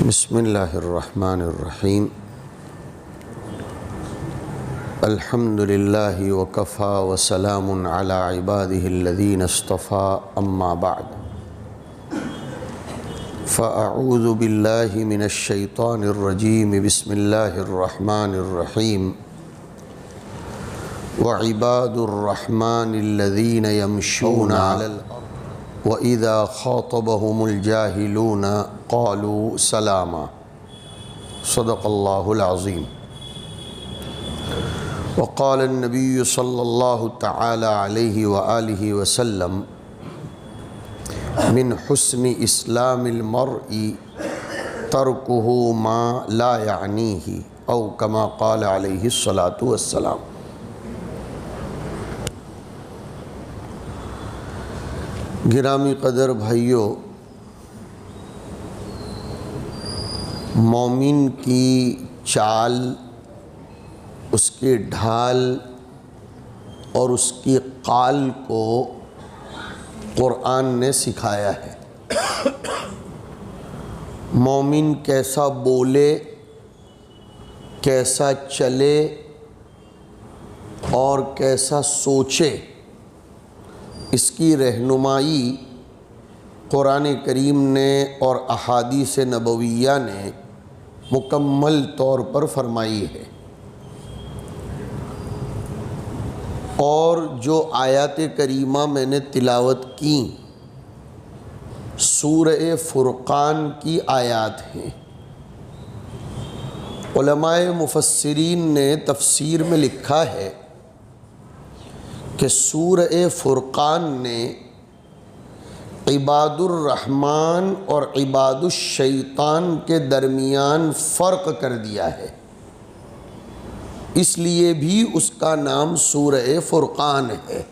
بسم اللہ الرحمن الرحیم الحمد للہ وکفا وسلام علی عبادہ الذین اصطفیٰ اما بعد فاعوذ باللہ من الشیطان الرجیم بسم اللہ الرحمن الرحیم وعباد الرحمن الذین یمشون علی الارض وَإِذَا خَاطَبَهُمُ الْجَاهِلُونَ قَالُوا سَلَامًا صدق اللہ العظیم۔ وقال النبی صلی اللہ تعالی علیہ وآلہ وسلم من حسن اسلام المرء ترکہ ما لا یعنیہ او کما قال علیہ الصلاۃ والسلام۔ گرامی قدر بھائیوں، مومن کی چال، اس کے ڈھال اور اس کی قال کو قرآن نے سکھایا ہے۔ مومن کیسا بولے، کیسا چلے اور کیسا سوچے، اس کی رہنمائی قرآن کریم نے اور احادیث نبویہ نے مکمل طور پر فرمائی ہے۔ اور جو آیات کریمہ میں نے تلاوت کی سورہ فرقان کی آیات ہیں۔ علماء مفسرین نے تفسیر میں لکھا ہے کہ سورہ فرقان نے عباد الرحمن اور عباد الشیطان کے درمیان فرق کر دیا ہے، اس لیے بھی اس کا نام سورہ فرقان ہے۔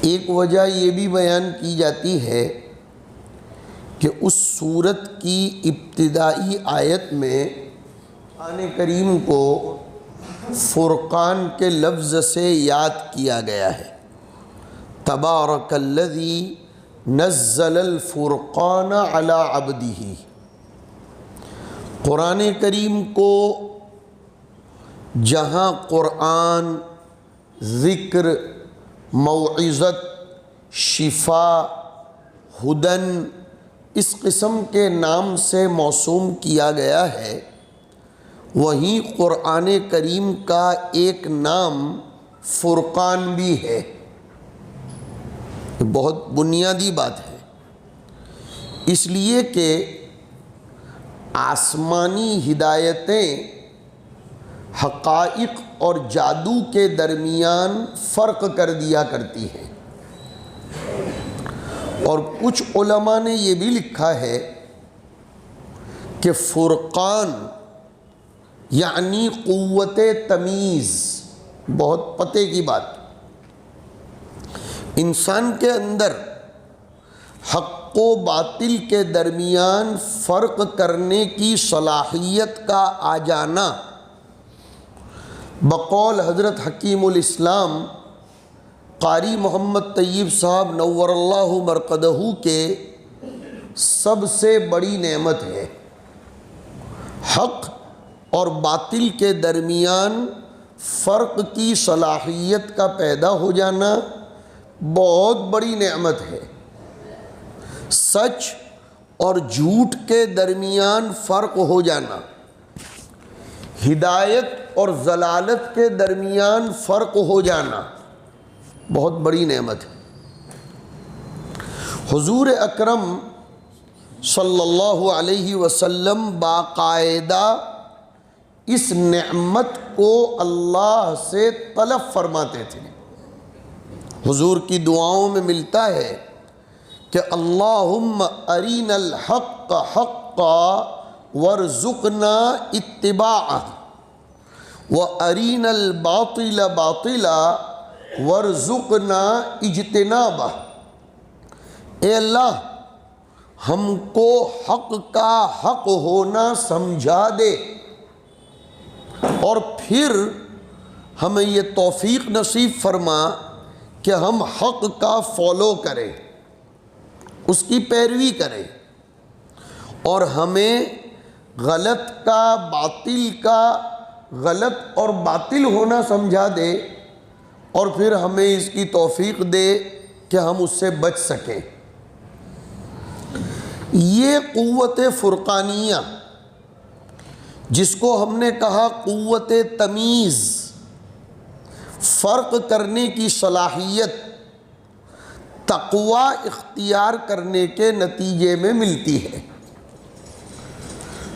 ایک وجہ یہ بھی بیان کی جاتی ہے کہ اس سورت کی ابتدائی آیت میں قرآن کریم کو فرقان کے لفظ سے یاد کیا گیا ہے۔ تبارک الذی نزل الفرقان علی عبدہ۔ قرآن کریم کو جہاں قرآن، ذکر، موعظت، شفا، ہدن اس قسم کے نام سے موسوم کیا گیا ہے، وہیں قرآن کریم کا ایک نام فرقان بھی ہے۔ یہ بہت بنیادی بات ہے، اس لیے کہ آسمانی ہدایتیں حقائق اور جادو کے درمیان فرق کر دیا کرتی ہیں۔ اور کچھ علماء نے یہ بھی لکھا ہے کہ فرقان یعنی قوت تمیز، بہت پتے کی بات۔ انسان کے اندر حق و باطل کے درمیان فرق کرنے کی صلاحیت کا آ جانا بقول حضرت حکیم الاسلام قاری محمد طیب صاحب نور اللہ مرقدہ کے سب سے بڑی نعمت ہے۔ حق اور باطل کے درمیان فرق کی صلاحیت کا پیدا ہو جانا بہت بڑی نعمت ہے۔ سچ اور جھوٹ کے درمیان فرق ہو جانا، ہدایت اور ضلالت کے درمیان فرق ہو جانا بہت بڑی نعمت ہے۔ حضور اکرم صلی اللہ علیہ وسلم باقاعدہ اس نعمت کو اللہ سے طلب فرماتے تھے۔ حضور کی دعاؤں میں ملتا ہے کہ اللہم ارنا الحق حقا وارزقنا اتباعہ وارنا الباطل باطلا وارزقنا اجتنابہ۔ اے اللہ، ہم کو حق کا حق ہونا سمجھا دے اور پھر ہمیں یہ توفیق نصیب فرما کہ ہم حق کا فالو کریں، اس کی پیروی کریں، اور ہمیں غلط کا غلط اور باطل ہونا سمجھا دے، اور پھر ہمیں اس کی توفیق دے کہ ہم اس سے بچ سکیں۔ یہ قوت فرقانیہ، جس کو ہم نے کہا قوت تمیز، فرق کرنے کی صلاحیت، تقوی اختیار کرنے کے نتیجے میں ملتی ہے۔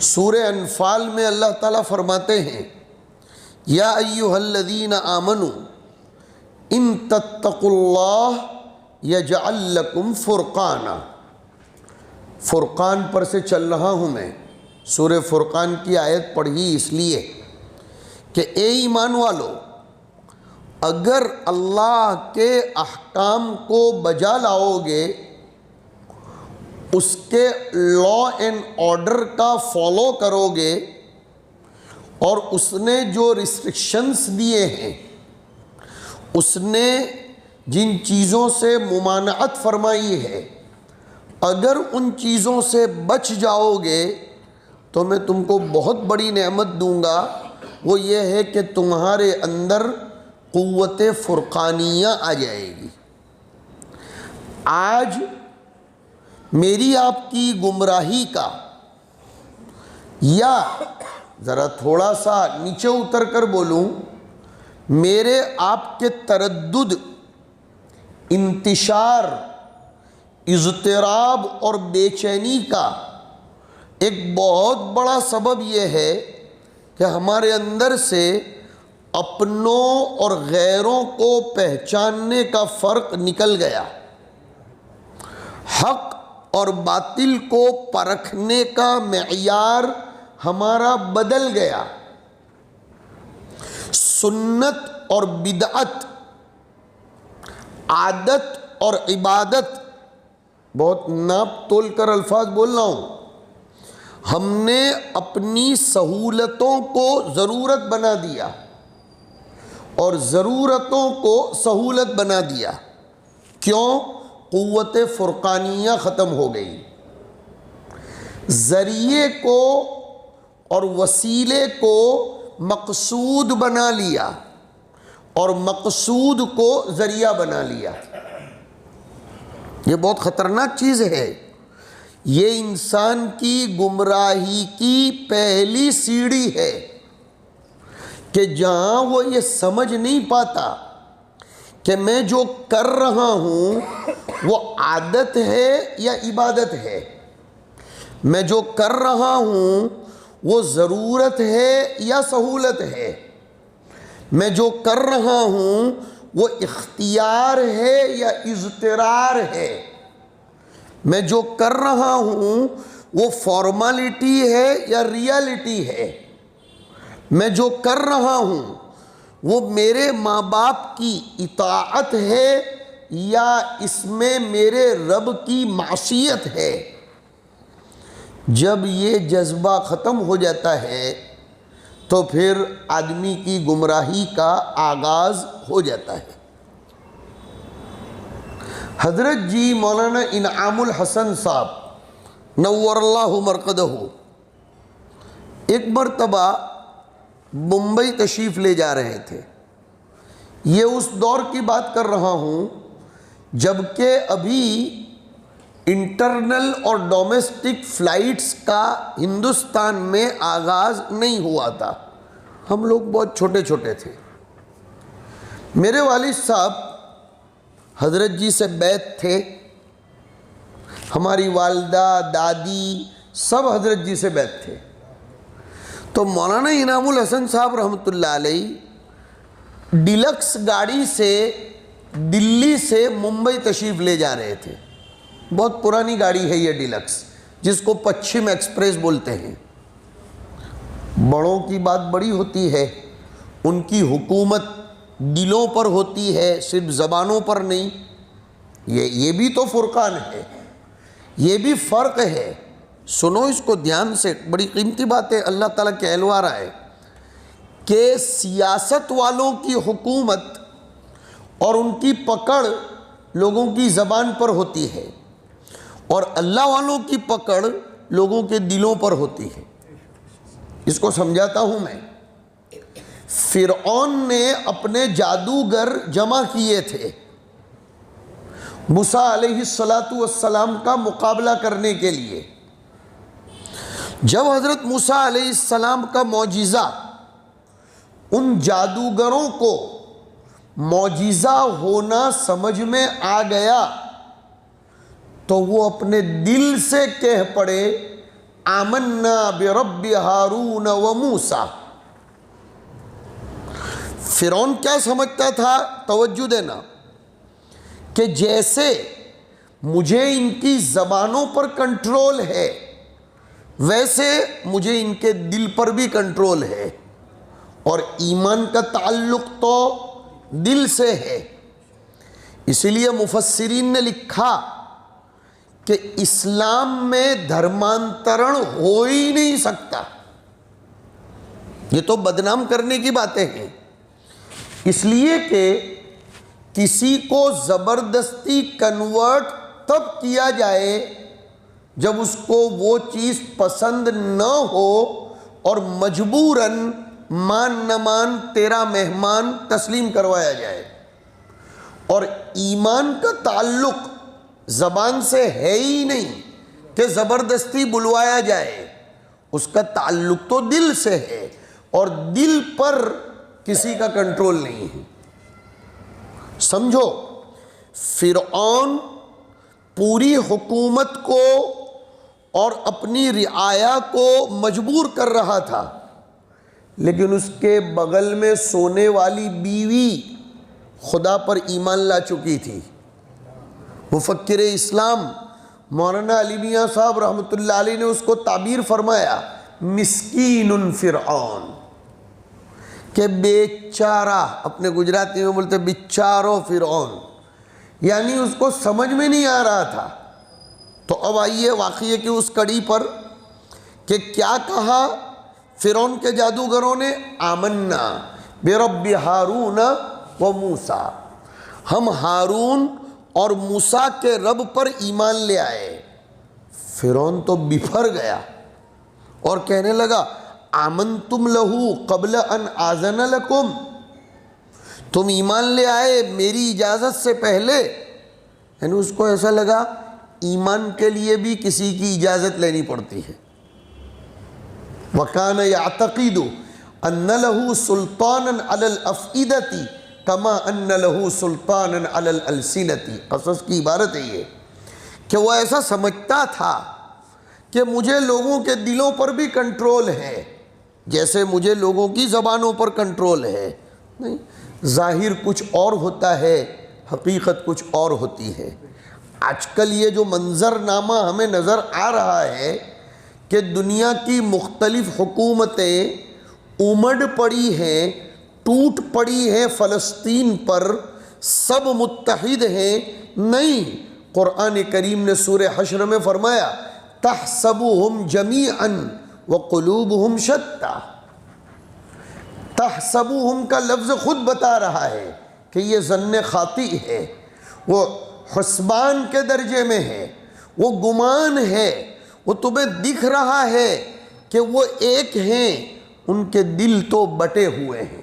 سورہ انفال میں اللہ تعالیٰ فرماتے ہیں یا ایھا الذین آمنوا ان تتقوا اللہ یجعل لکم فرقانا۔ فرقان پر سے چل رہا ہوں میں، سورہ فرقان کی آیت پڑھی اس لیے کہ اے ایمان والو، اگر اللہ کے احکام کو بجا لاؤ گے، اس کے لا اینڈ آرڈر کا فالو کرو گے، اور اس نے جو ریسٹرکشنز دیے ہیں، اس نے جن چیزوں سے ممانعت فرمائی ہے، اگر ان چیزوں سے بچ جاؤ گے تو میں تم کو بہت بڑی نعمت دوں گا۔ وہ یہ ہے کہ تمہارے اندر قوت فرقانیہ آ جائے گی۔ آج میری آپ کی گمراہی کا، یا ذرا تھوڑا سا نیچے اتر کر بولوں، میرے آپ کے تردد، انتشار، اضطراب اور بے چینی کا ایک بہت بڑا سبب یہ ہے کہ ہمارے اندر سے اپنوں اور غیروں کو پہچاننے کا فرق نکل گیا، حق اور باطل کو پرکھنے کا معیار ہمارا بدل گیا، سنت اور بدعت، عادت اور عبادت، بہت ناپ تول کر الفاظ بول رہا ہوں، ہم نے اپنی سہولتوں کو ضرورت بنا دیا اور ضرورتوں کو سہولت بنا دیا۔ کیوں؟ قوت فرقانیہ ختم ہو گئی۔ ذریعے کو اور وسیلے کو مقصود بنا لیا اور مقصود کو ذریعہ بنا لیا۔ یہ بہت خطرناک چیز ہے۔ یہ انسان کی گمراہی کی پہلی سیڑھی ہے کہ جہاں وہ یہ سمجھ نہیں پاتا کہ میں جو کر رہا ہوں وہ عادت ہے یا عبادت ہے، میں جو کر رہا ہوں وہ ضرورت ہے یا سہولت ہے، میں جو کر رہا ہوں وہ اختیار ہے یا اضطرار ہے، میں جو کر رہا ہوں وہ فارمالٹی ہے یا ریالٹی ہے، میں جو کر رہا ہوں وہ میرے ماں باپ کی اطاعت ہے یا اس میں میرے رب کی معصیت ہے۔ جب یہ جذبہ ختم ہو جاتا ہے تو پھر آدمی کی گمراہی کا آغاز ہو جاتا ہے۔ حضرت جی مولانا انعام الحسن صاحب نور اللہ مرقدہ ایک مرتبہ ممبئی تشریف لے جا رہے تھے۔ یہ اس دور کی بات کر رہا ہوں جبکہ ابھی انٹرنل اور ڈومیسٹک فلائٹس کا ہندوستان میں آغاز نہیں ہوا تھا، ہم لوگ بہت چھوٹے چھوٹے تھے۔ میرے والد صاحب حضرت جی سے بیعت تھے، ہماری والدہ، دادی سب حضرت جی سے بیعت تھے۔ تو مولانا انعام الحسن صاحب رحمۃ اللہ علیہ ڈیلکس گاڑی سے دلی سے ممبئی تشریف لے جا رہے تھے۔ بہت پرانی گاڑی ہے یہ ڈیلکس، جس کو پچھم ایکسپریس بولتے ہیں۔ بڑوں کی بات بڑی ہوتی ہے، ان کی حکومت دلوں پر ہوتی ہے، صرف زبانوں پر نہیں۔ یہ بھی تو فرقان ہے، یہ بھی فرق ہے۔ سنو اس کو دھیان سے، بڑی قیمتی بات ہے، اللہ تعالیٰ کہلوا رہا ہے کہ سیاست والوں کی حکومت اور ان کی پکڑ لوگوں کی زبان پر ہوتی ہے، اور اللہ والوں کی پکڑ لوگوں کے دلوں پر ہوتی ہے۔ اس کو سمجھاتا ہوں میں۔ فرعون نے اپنے جادوگر جمع کیے تھے موسیٰ علیہ السلام کا مقابلہ کرنے کے لیے۔ جب حضرت موسیٰ علیہ السلام کا معجزہ ان جادوگروں کو معجزہ ہونا سمجھ میں آ گیا تو وہ اپنے دل سے کہہ پڑے آمنا برب ہارون و موسیٰ۔ فرعون کیا سمجھتا تھا؟ توجہ دینا، کہ جیسے مجھے ان کی زبانوں پر کنٹرول ہے ویسے مجھے ان کے دل پر بھی کنٹرول ہے، اور ایمان کا تعلق تو دل سے ہے۔ اسی لیے مفسرین نے لکھا کہ اسلام میں دھرمانترن ہو ہی نہیں سکتا۔ یہ تو بدنام کرنے کی باتیں ہیں، اس لیے کہ کسی کو زبردستی کنورٹ تب کیا جائے جب اس کو وہ چیز پسند نہ ہو اور مجبوراً مان نہ مان تیرا مہمان تسلیم کروایا جائے۔ اور ایمان کا تعلق زبان سے ہے ہی نہیں کہ زبردستی بلوایا جائے، اس کا تعلق تو دل سے ہے، اور دل پر کسی کا کنٹرول نہیں ہے۔ سمجھو، فرعون پوری حکومت کو اور اپنی رعایا کو مجبور کر رہا تھا، لیکن اس کے بغل میں سونے والی بیوی خدا پر ایمان لا چکی تھی۔ مفکر اسلام مولانا علی میاں صاحب رحمۃ اللہ علیہ نے اس کو تعبیر فرمایا مسکین فرعون، کہ بیچارہ، اپنے گجراتی میں بولتے بیچارو فرعون، یعنی اس کو سمجھ میں نہیں آ رہا تھا۔ تو اب آئیے واقعے کی اس کڑی پر کہ کیا کہا فرعون کے جادوگروں نے؟ آمنا برب ہارون و موسیٰ، ہم ہارون اور موسیٰ کے رب پر ایمان لے آئے۔ فرعون تو بفر گیا اور کہنے لگا آمنتم لہو قبل ان آذن لکم، تم ایمان لے آئے میری اجازت سے پہلے؟ یعنی اس کو ایسا لگا ایمان کے لیے بھی کسی کی اجازت لینی پڑتی ہے۔ وَكَانَ يَعْتَقِدُ أَنَّ لَهُ سُلْطَانًا عَلَى الْأَفْئِدَةِ كَمَا أَنَّ لَهُ سُلْطَانًا عَلَى الْأَلْسِنَةِ۔ قصص کی عبارت ہے یہ کہ وہ ایسا سمجھتا تھا کہ مجھے لوگوں کے دلوں پر بھی کنٹرول ہے جیسے مجھے لوگوں کی زبانوں پر کنٹرول ہے۔ نہیں، ظاہر کچھ اور ہوتا ہے، حقیقت کچھ اور ہوتی ہے۔ آج کل یہ جو منظر نامہ ہمیں نظر آ رہا ہے کہ دنیا کی مختلف حکومتیں امڑ پڑی ہیں، ٹوٹ پڑی ہیں فلسطین پر، سب متحد ہیں، نہیں، قرآن کریم نے سورہ حشر میں فرمایا تحسبهم جمیعا وقلوبهم شتیٰ۔ تحسبهم کا لفظ خود بتا رہا ہے کہ یہ ظن خاطئ ہے، وہ حسبان کے درجے میں ہے، وہ گمان ہے، وہ تمہیں دکھ رہا ہے کہ وہ ایک ہیں، ان کے دل تو بٹے ہوئے ہیں،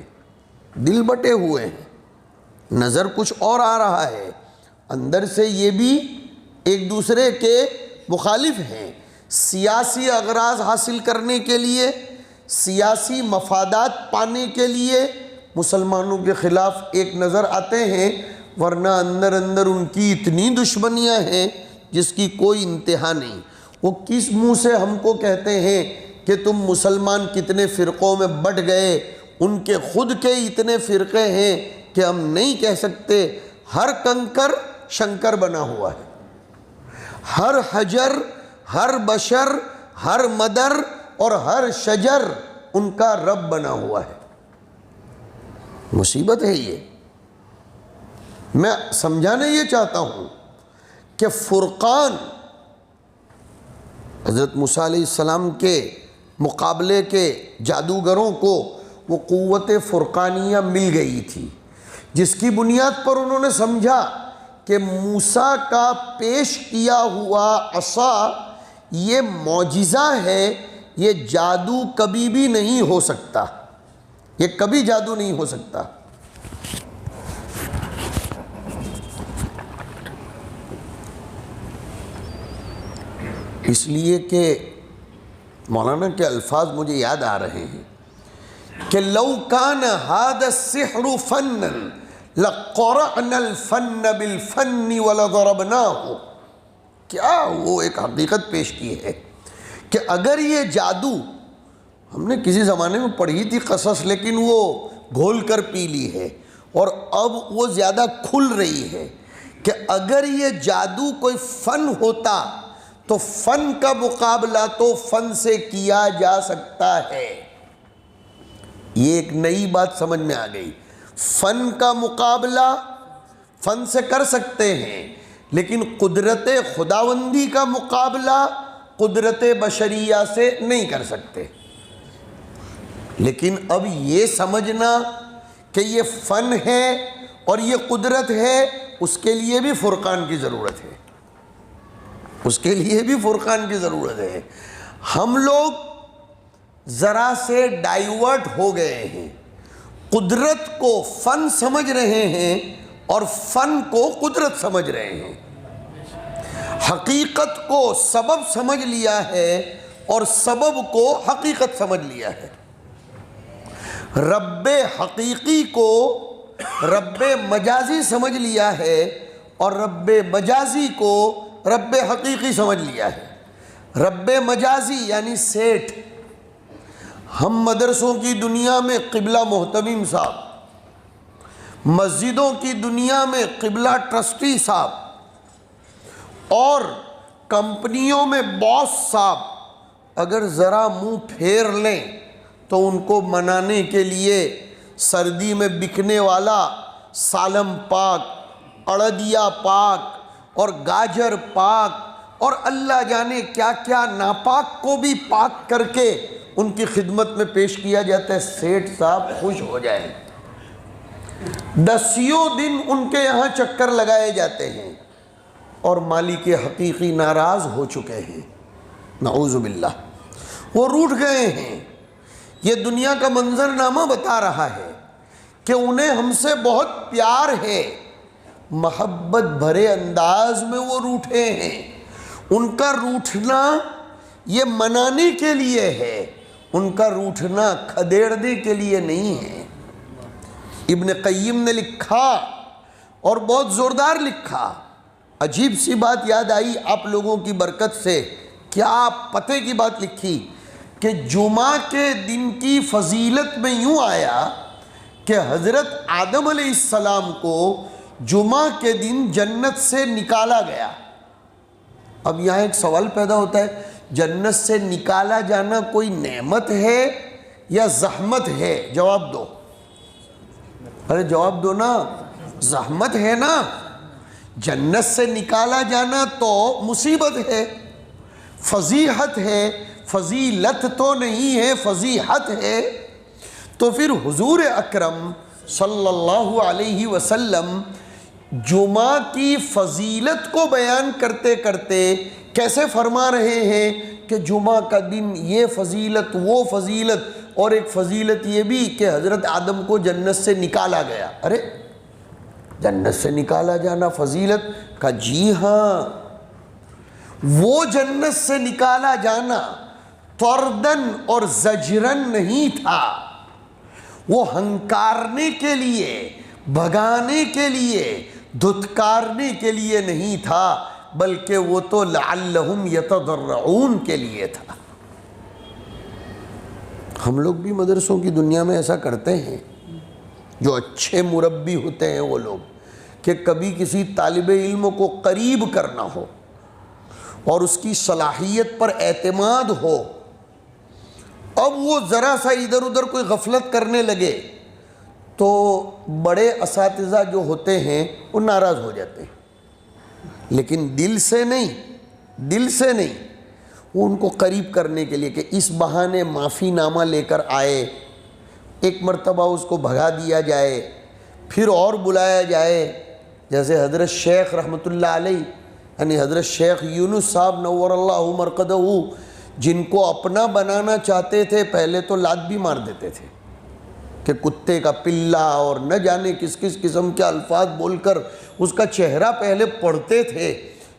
دل بٹے ہوئے ہیں، نظر کچھ اور آ رہا ہے، اندر سے یہ بھی ایک دوسرے کے مخالف ہیں۔ سیاسی اغراض حاصل کرنے کے لیے، سیاسی مفادات پانے کے لیے مسلمانوں کے خلاف ایک نظر آتے ہیں، ورنہ اندر اندر ان کی اتنی دشمنیاں ہیں جس کی کوئی انتہا نہیں۔ وہ کس منہ سے ہم کو کہتے ہیں کہ تم مسلمان کتنے فرقوں میں بٹ گئے؟ ان کے خود کے اتنے فرقے ہیں کہ ہم نہیں کہہ سکتے۔ ہر کنکر شنکر بنا ہوا ہے، ہر حجر، ہر بشر، ہر مدر اور ہر شجر ان کا رب بنا ہوا ہے۔ مصیبت ہے یہ۔ میں سمجھانا یہ چاہتا ہوں کہ فرقان حضرت موسیٰ علیہ السلام کے مقابلے کے جادوگروں کو وہ قوت فرقانیہ مل گئی تھی، جس کی بنیاد پر انہوں نے سمجھا کہ موسیٰ کا پیش کیا ہوا عصا یہ معجزہ ہے، یہ جادو کبھی بھی نہیں ہو سکتا، یہ کبھی جادو نہیں ہو سکتا۔ اس لیے کہ مولانا کے الفاظ مجھے یاد آ رہے ہیں کہ لو کان ھذا السحر فنا لقرأنا الفن بالفن ولضربناه، کیا وہ ایک حقیقت پیش کی ہے کہ اگر یہ جادو، ہم نے کسی زمانے میں پڑھی تھی قصص لیکن وہ گھول کر پی لی ہے اور اب وہ زیادہ کھل رہی ہے، کہ اگر یہ جادو کوئی فن ہوتا تو فن کا مقابلہ تو فن سے کیا جا سکتا ہے۔ یہ ایک نئی بات سمجھ میں آ گئی، فن کا مقابلہ فن سے کر سکتے ہیں، لیکن قدرت خداوندی کا مقابلہ قدرت بشریہ سے نہیں کر سکتے۔ لیکن اب یہ سمجھنا کہ یہ فن ہے اور یہ قدرت ہے، اس کے لیے بھی فرقان کی ضرورت ہے، اس کے لیے بھی فرقان کی ضرورت ہے۔ ہم لوگ ذرا سے ڈائیورٹ ہو گئے ہیں، قدرت کو فن سمجھ رہے ہیں اور فن کو قدرت سمجھ رہے ہیں، حقیقت کو سبب سمجھ لیا ہے اور سبب کو حقیقت سمجھ لیا ہے۔ رب حقیقی کو رب مجازی سمجھ لیا ہے اور رب مجازی کو رب حقیقی سمجھ لیا ہے۔ رب مجازی یعنی سیٹھ، ہم مدرسوں کی دنیا میں قبلہ محتمم صاحب، مسجدوں کی دنیا میں قبلہ ٹرسٹی صاحب، اور کمپنیوں میں باس صاحب اگر ذرا منہ پھیر لیں تو ان کو منانے کے لیے سردی میں بکنے والا سالم پاک، اڑدیا پاک اور گاجر پاک اور اللہ جانے کیا کیا ناپاک کو بھی پاک کر کے ان کی خدمت میں پیش کیا جاتا ہے۔ سیٹھ صاحب خوش ہو جائیں، دسیوں دن ان کے یہاں چکر لگائے جاتے ہیں اور مالک حقیقی ناراض ہو چکے ہیں، نعوذ باللہ، وہ روٹھ گئے ہیں۔ یہ دنیا کا منظرنامہ بتا رہا ہے کہ انہیں ہم سے بہت پیار ہے، محبت بھرے انداز میں وہ روٹھے ہیں۔ ان کا روٹھنا یہ منانے کے لیے ہے، ان کا روٹھنا کھدیڑنے کے لیے نہیں ہے۔ ابن قیم نے لکھا اور بہت زوردار لکھا، عجیب سی بات یاد آئی آپ لوگوں کی برکت سے، کیا پتے کی بات لکھی کہ جمعہ کے دن کی فضیلت میں یوں آیا کہ حضرت آدم علیہ السلام کو جمعہ کے دن جنت سے نکالا گیا۔ اب یہاں ایک سوال پیدا ہوتا ہے، جنت سے نکالا جانا کوئی نعمت ہے یا زحمت ہے؟ جواب دو، ارے جواب دو نا، زحمت ہے نا۔ جنت سے نکالا جانا تو مصیبت ہے، فضیحت ہے، فضیلت تو نہیں ہے، فضیحت ہے۔ تو پھر حضور اکرم صلی اللہ علیہ وسلم جمعہ کی فضیلت کو بیان کرتے کرتے کیسے فرما رہے ہیں کہ جمعہ کا دن یہ فضیلت وہ فضیلت، اور ایک فضیلت یہ بھی کہ حضرت آدم کو جنت سے نکالا گیا۔ ارے جنت سے نکالا جانا فضیلت کا؟ جی ہاں، وہ جنت سے نکالا جانا طردن اور زجرن نہیں تھا، وہ ہنکارنے کے لیے، بھگانے کے لیے، دھتکارنے کے لیے نہیں تھا، بلکہ وہ تو لعلہم یتضرعون کے لیے تھا۔ ہم لوگ بھی مدرسوں کی دنیا میں ایسا کرتے ہیں، جو اچھے مربی ہوتے ہیں وہ لوگ، کہ کبھی کسی طالب علم کو قریب کرنا ہو اور اس کی صلاحیت پر اعتماد ہو، اب وہ ذرا سا ادھر ادھر کوئی غفلت کرنے لگے تو بڑے اساتذہ جو ہوتے ہیں وہ ناراض ہو جاتے ہیں، لیکن دل سے نہیں، دل سے نہیں، وہ ان کو قریب کرنے کے لیے کہ اس بہانے معافی نامہ لے کر آئے، ایک مرتبہ اس کو بھگا دیا جائے، پھر اور بلایا جائے۔ جیسے حضرت شیخ رحمۃ اللہ علیہ یعنی حضرت شیخ یونس صاحب نور اللہ مرقدہ جن کو اپنا بنانا چاہتے تھے، پہلے تو لات بھی مار دیتے تھے کہ کتے کا پلا اور نہ جانے کس کس قسم کے الفاظ بول کر اس کا چہرہ پہلے پڑھتے تھے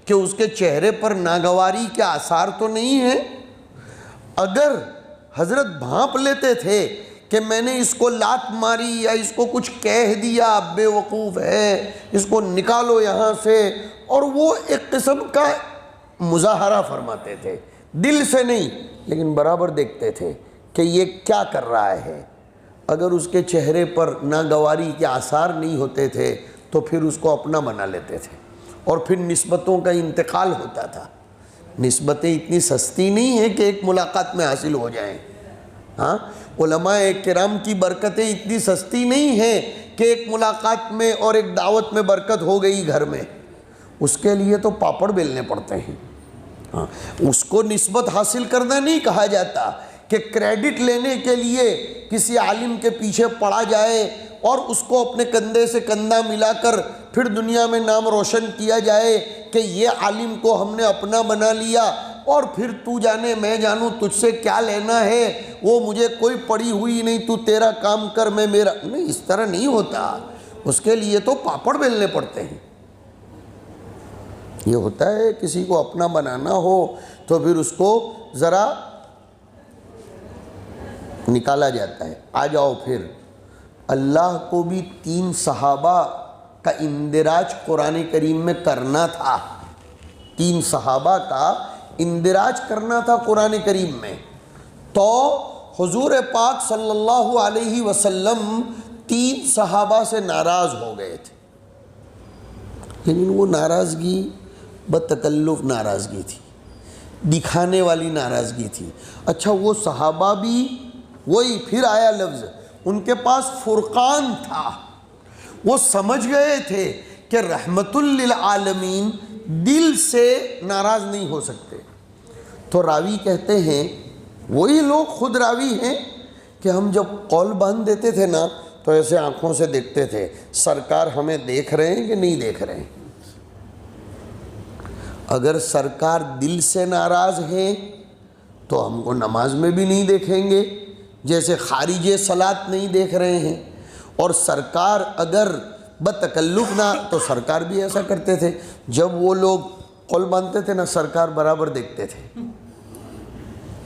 کہ اس کے چہرے پر ناگواری کے آثار تو نہیں ہیں۔ اگر حضرت بھانپ لیتے تھے کہ میں نے اس کو لات ماری یا اس کو کچھ کہہ دیا، بے وقوف ہے، اس کو نکالو یہاں سے، اور وہ ایک قسم کا مظاہرہ فرماتے تھے، دل سے نہیں لیکن برابر دیکھتے تھے کہ یہ کیا کر رہا ہے۔ اگر اس کے چہرے پر ناگواری کے آثار نہیں ہوتے تھے تو پھر اس کو اپنا بنا لیتے تھے، اور پھر نسبتوں کا انتقال ہوتا تھا۔ نسبتیں اتنی سستی نہیں ہیں کہ ایک ملاقات میں حاصل ہو جائیں۔ ہاں، علماء کرام کی برکتیں اتنی سستی نہیں ہیں کہ ایک ملاقات میں اور ایک دعوت میں برکت ہو گئی گھر میں، اس کے لیے تو پاپڑ بیلنے پڑتے ہیں۔ ہاں، اس کو نسبت حاصل کرنا نہیں کہا جاتا کہ کریڈٹ لینے کے لیے کسی عالم کے پیچھے پڑا جائے اور اس کو اپنے کندھے سے کندھا ملا کر پھر دنیا میں نام روشن کیا جائے کہ یہ عالم کو ہم نے اپنا بنا لیا، اور پھر تو جانے میں جانوں، تجھ سے کیا لینا ہے، وہ مجھے کوئی پڑی ہوئی نہیں، تو تیرا کام کر میں میرا نہیں۔ اس طرح نہیں ہوتا، اس کے لیے تو پاپڑ بیلنے پڑتے ہیں۔ یہ ہوتا ہے کسی کو اپنا بنانا ہو تو پھر اس کو ذرا نکالا جاتا ہے۔ آ جاؤ پھر، اللہ کو بھی 3 صحابہ کا اندراج قرآن کریم میں کرنا تھا، 3 صحابہ کا اندراج کرنا تھا قرآن کریم میں، تو حضور پاک صلی اللہ علیہ وسلم 3 صحابہ سے ناراض ہو گئے تھے، لیکن وہ ناراضگی بتکلف ناراضگی تھی، دکھانے والی ناراضگی تھی۔ اچھا، وہ صحابہ بھی وہی، پھر آیا لفظ، ان کے پاس فرقان تھا، وہ سمجھ گئے تھے کہ رحمت للعالمین دل سے ناراض نہیں ہو سکتے۔ تو راوی کہتے ہیں، وہی لوگ خود راوی ہیں کہ ہم جب قول باندھ دیتے تھے نا تو ایسے آنکھوں سے دیکھتے تھے سرکار ہمیں دیکھ رہے ہیں کہ نہیں دیکھ رہے ہیں۔ اگر سرکار دل سے ناراض ہیں تو ہم کو نماز میں بھی نہیں دیکھیں گے، جیسے خارج صلاۃ نہیں دیکھ رہے ہیں، اور سرکار اگر بتکلف نہ تو سرکار بھی ایسا کرتے تھے، جب وہ لوگ قول باندھتے تھے نا سرکار برابر دیکھتے تھے،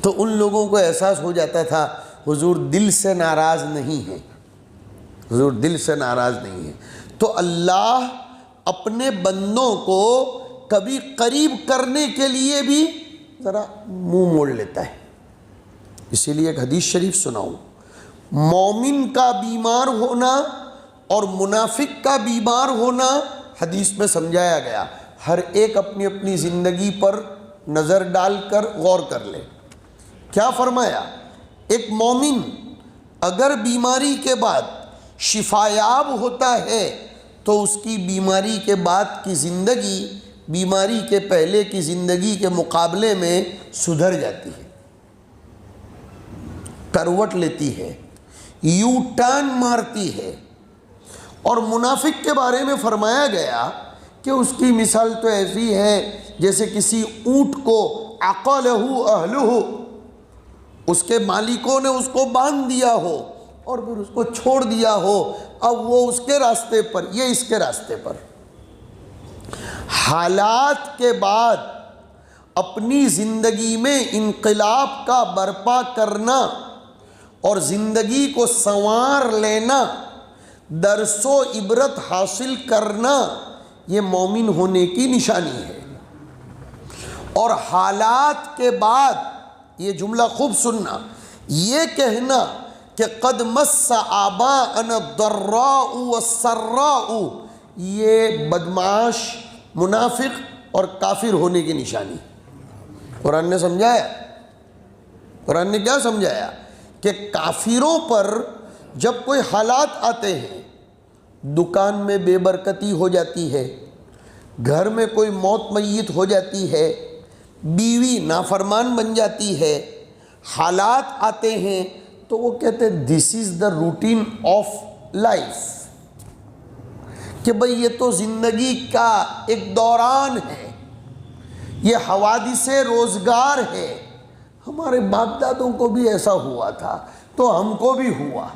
تو ان لوگوں کو احساس ہو جاتا تھا حضور دل سے ناراض نہیں ہے، حضور دل سے ناراض نہیں ہے۔ تو اللہ اپنے بندوں کو کبھی قریب کرنے کے لیے بھی ذرا منہ موڑ لیتا ہے۔ اسی لیے ایک حدیث شریف سناؤں، مومن کا بیمار ہونا اور منافق کا بیمار ہونا حدیث میں سمجھایا گیا۔ ہر ایک اپنی اپنی زندگی پر نظر ڈال کر غور کر لے۔ کیا فرمایا؟ ایک مومن اگر بیماری کے بعد شفایاب ہوتا ہے تو اس کی بیماری کے بعد کی زندگی بیماری کے پہلے کی زندگی کے مقابلے میں سدھر جاتی ہے، کروٹ لیتی ہے، یو ٹرن مارتی ہے۔ اور منافق کے بارے میں فرمایا گیا کہ اس کی مثال تو ایسی ہے جیسے کسی اونٹ کو عقلہ اہلہ، اس کے مالکوں نے اس کو باندھ دیا ہو اور پھر اس کو چھوڑ دیا ہو، اب وہ اس کے راستے پر، یہ اس کے راستے پر۔ حالات کے بعد اپنی زندگی میں انقلاب کا برپا کرنا اور زندگی کو سنوار لینا، درس و عبرت حاصل کرنا، یہ مومن ہونے کی نشانی ہے۔ اور حالات کے بعد یہ جملہ خوب سننا، یہ کہنا کہ قد مس آباءنا الضراء والسراء، یہ بدمعاش، منافق اور کافر ہونے کی نشانی۔ قرآن نے سمجھایا، قرآن نے کیا سمجھایا کہ کافروں پر جب کوئی حالات آتے ہیں، دکان میں بے برکتی ہو جاتی ہے، گھر میں کوئی موت میت ہو جاتی ہے، بیوی نافرمان بن جاتی ہے، حالات آتے ہیں تو وہ کہتے ہیں دس از دا روٹین آف لائف، کہ بھئی یہ تو زندگی کا ایک دوران ہے، یہ حوادث روزگار ہے. ہمارے باپ دادوں کو بھی ایسا ہوا تھا تو ہم کو بھی ہوا.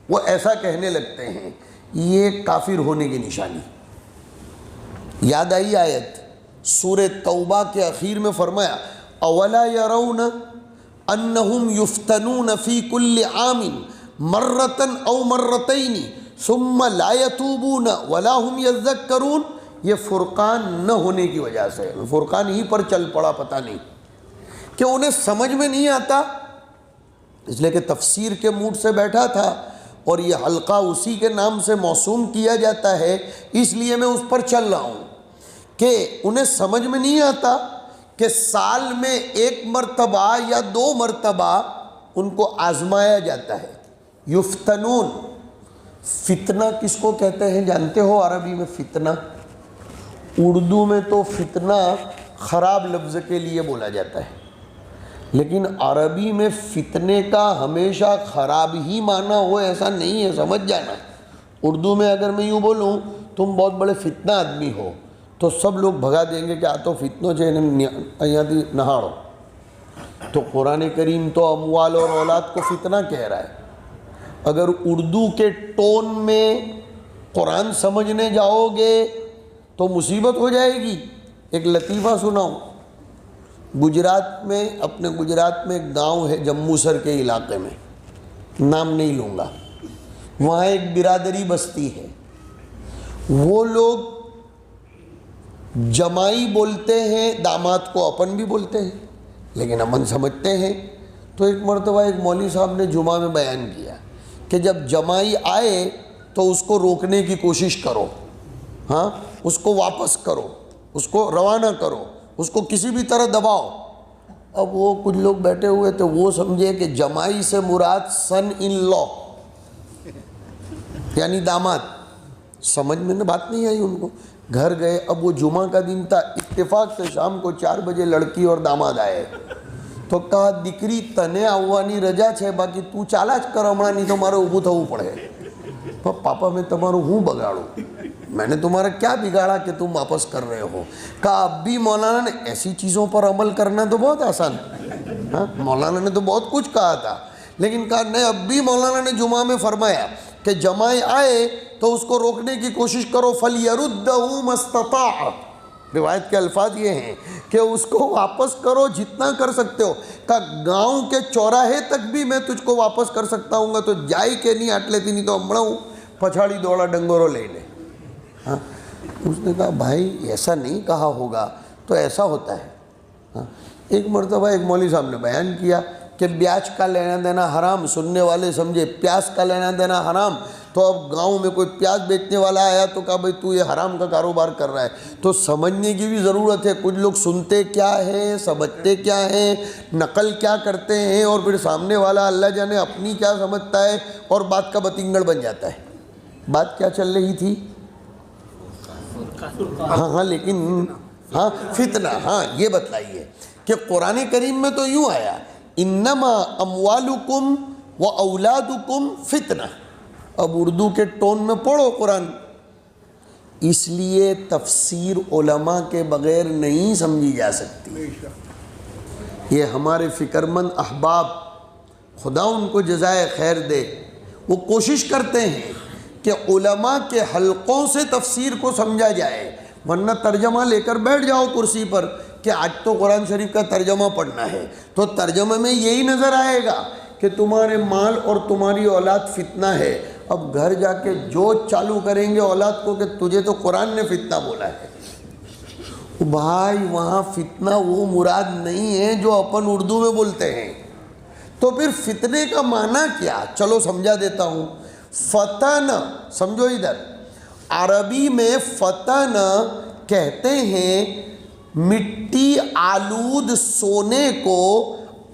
وہ ایسا کہنے لگتے ہیں. یہ کافر ہونے کی نشانی. یاد آئی آیت سورہ توبہ کے اخیر میں فرمایا اولا یرون انہم یفتنون فی کل عام مرۃ او مرتین ثم لا یتوبون ولا هم یذکرون. یہ فرقان نہ ہونے کی وجہ سے، فرقان ہی پر چل پڑا، پتہ نہیں کہ انہیں سمجھ میں نہیں آتا، اس لیے کہ تفسیر کے موڈ سے بیٹھا تھا اور یہ حلقہ اسی کے نام سے موسوم کیا جاتا ہے، اس لیے میں اس پر چل رہا ہوں کہ انہیں سمجھ میں نہیں آتا کہ سال میں 1 مرتبہ یا 2 مرتبہ ان کو آزمایا جاتا ہے. یفتنون، فتنہ کس کو کہتے ہیں جانتے ہو عربی میں؟ فتنہ اردو میں تو فتنہ خراب لفظ کے لیے بولا جاتا ہے، لیکن عربی میں فتنے کا ہمیشہ خراب ہی معنی ہو ایسا نہیں ہے، سمجھ جانا. اردو میں اگر میں یوں بولوں تم بہت بڑے فتنہ آدمی ہو تو سب لوگ بھگا دیں گے کہ آ تو فتنوں چاہیے نہاڑو. تو قرآن کریم تو اموال اور اولاد کو فتنہ کہہ رہا ہے. اگر اردو کے ٹون میں قرآن سمجھنے جاؤ گے تو مصیبت ہو جائے گی. ایک لطیفہ سناؤں. گجرات میں، اپنے گجرات میں ایک گاؤں ہے جموں کے علاقے میں، نام نہیں لوں گا، وہاں ایک برادری بستی ہے. وہ لوگ جمائی بولتے ہیں، داماد کو اپن بھی بولتے ہیں لیکن امن سمجھتے ہیں. تو ایک مرتبہ ایک مولوی صاحب نے جمعہ میں بیان کیا کہ جب جمائی آئے تو اس کو روکنے کی کوشش کرو، ہاں اس کو واپس کرو، اس کو روانہ کرو، اس کو کسی بھی طرح دباؤ. اب وہ کچھ لوگ بیٹھے ہوئے تھے، وہ سمجھے کہ جمائی سے مراد سن ان لا یعنی داماد. سمجھ میں بات نہیں آئی ان کو. گھر گئے. اب وہ جمعہ کا دن تھا، اتفاق سے شام کو 4 بجے لڑکی اور داماد آئے تو کہا દીકરી તને આવવાની રજા છે, બાકી તું ચાલા જ કર હમણાં, નહીં તો મારે ઊભું થવું પડે. પાપા મેં તમારું હું બગાડું, میں نے تمہارا کیا بگاڑا کہ تم واپس کر رہے ہو؟ کہا اب بھی مولانا نے ایسی چیزوں پر عمل کرنا تو بہت آسان ہے. مولانا نے تو بہت کچھ کہا تھا لیکن کہا نہیں، اب بھی مولانا نے جمعہ میں فرمایا کہ جمائی آئے تو اس کو روکنے کی کوشش کرو. فَلْيَرُدَّهُ مَا اسْتَطَاعَ. روایت کے الفاظ یہ ہیں کہ اس کو واپس کرو جتنا کر سکتے ہو. کہا گاؤں کے چوراہے تک بھی میں تجھ کو واپس کر سکتا ہوں گا تو جائی کہ نہیں آٹ لیتی، نہیں تو ہمڑا ہوں پچھاڑی دوڑا ڈنگورو لے لے. ہاں اس نے کہا بھائی ایسا نہیں کہا ہوگا تو ایسا ہوتا ہے. ہاں ایک مرتبہ ایک مولوی صاحب نے بیان کیا کہ بیاج کا لینا دینا حرام. سننے والے سمجھے پیاز کا لینا دینا حرام. تو اب گاؤں میں کوئی پیاز بیچنے والا آیا تو کہا بھائی تو یہ حرام کا کاروبار کر رہا ہے. تو سمجھنے کی بھی ضرورت ہے. کچھ لوگ سنتے کیا ہیں، سمجھتے کیا ہیں، نقل کیا کرتے ہیں، اور پھر سامنے والا اللہ جانے اپنی کیا سمجھتا ہے اور بات کا بتنگڑ بن جاتا ہے. بات کیا چل رہی تھی؟ ہاں لیکن ہاں فتنہ. ہاں یہ بتلائیے کہ قرآن کریم میں تو یوں آیا انما اموالکم و اولادکم فتنہ. اب اردو کے ٹون میں پڑھو قرآن. اس لیے تفسیر علماء کے بغیر نہیں سمجھی جا سکتی. یہ ہمارے فکرمند احباب، خدا ان کو جزائے خیر دے، وہ کوشش کرتے ہیں کہ علماء کے حلقوں سے تفسیر کو سمجھا جائے. ورنہ ترجمہ لے کر بیٹھ جاؤ کرسی پر کہ آج تو قرآن شریف کا ترجمہ پڑھنا ہے، تو ترجمے میں یہی نظر آئے گا کہ تمہارے مال اور تمہاری اولاد فتنہ ہے. اب گھر جا کے جو چالو کریں گے اولاد کو کہ تجھے تو قرآن نے فتنہ بولا ہے. بھائی وہاں فتنہ وہ مراد نہیں ہے جو اپن اردو میں بولتے ہیں. تو پھر فتنے کا معنی کیا؟ چلو سمجھا دیتا ہوں. فتن، سمجھو ادھر، عربی میں فتن کہتے ہیں مٹی آلود سونے کو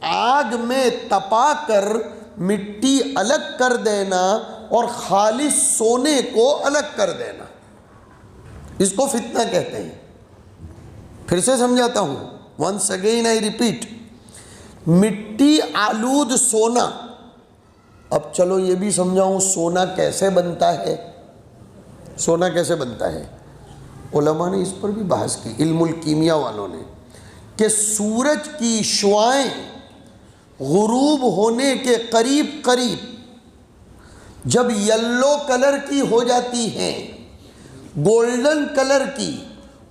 آگ میں تپا کر مٹی الگ کر دینا اور خالص سونے کو الگ کر دینا، اس کو فتنہ کہتے ہیں. پھر سے سمجھاتا ہوں، ونس اگین آئی ریپیٹ. مٹی آلود سونا. اب چلو یہ بھی سمجھاؤں سونا کیسے بنتا ہے. سونا کیسے بنتا ہے؟ علماء نے اس پر بھی بحث کی، علم الکیمیا والوں نے. کہ سورج کی شعاعیں غروب ہونے کے قریب قریب جب یلو کلر کی ہو جاتی ہیں، گولڈن کلر کی،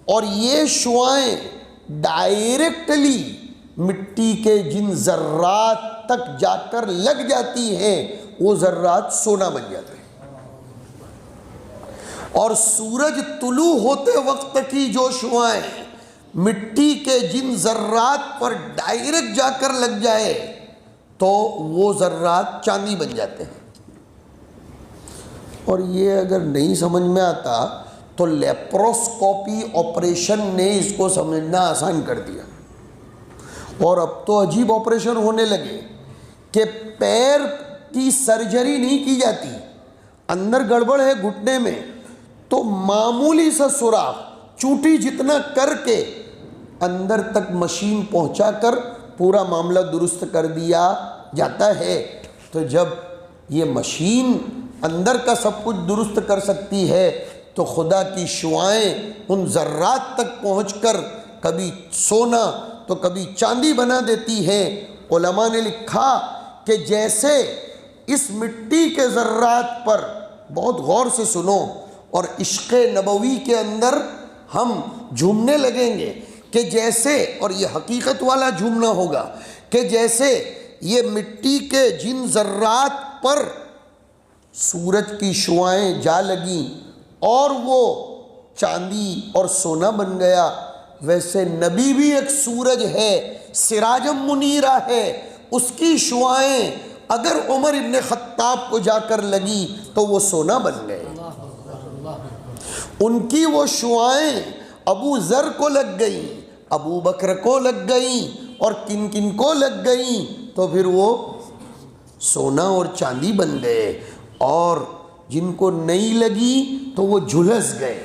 اور یہ شعاعیں ڈائریکٹلی مٹی کے جن ذرات تک جا کر لگ جاتی ہیں وہ ذرات سونا بن جاتے ہیں۔ اور سورج طلوع ہوتے وقت کی جو شعاعیں مٹی کے جن ذرات پر ڈائریکٹ جا کر لگ جائے تو وہ ذرات چاندی بن جاتے ہیں۔ اور یہ اگر نہیں سمجھ میں آتا تو لیپروسکوپی آپریشن نے اس کو سمجھنا آسان کر دیا۔ اور اب تو عجیب آپریشن ہونے لگے کہ پیر کی سرجری نہیں کی جاتی، اندر گڑبڑ ہے گھٹنے میں تو معمولی سا سوراخ چونٹی جتنا کر کے اندر تک مشین پہنچا کر پورا معاملہ درست کر دیا جاتا ہے۔ تو جب یہ مشین اندر کا سب کچھ درست کر سکتی ہے تو خدا کی شعاعیں ان ذرات تک پہنچ کر کبھی سونا تو کبھی چاندی بنا دیتی ہے۔ علماء نے لکھا کہ جیسے اس مٹی کے ذرات پر، بہت غور سے سنو اور عشق نبوی کے اندر ہم جھومنے لگیں گے، کہ جیسے، اور یہ حقیقت والا جھومنا ہوگا، کہ جیسے یہ مٹی کے جن ذرات پر سورج کی شعاعیں جا لگیں اور وہ چاندی اور سونا بن گیا، ویسے نبی بھی ایک سورج ہے، سراجم منیرہ ہے، اس کی شعاعیں اگر عمر ابن خطاب کو جا کر لگی تو وہ سونا بن گئے۔ ان کی وہ شعاعیں ابو ذر کو لگ گئیں، ابو بکر کو لگ گئیں، اور کن کن کو لگ گئیں تو پھر وہ سونا اور چاندی بن گئے، اور جن کو نہیں لگی تو وہ جھلس گئے۔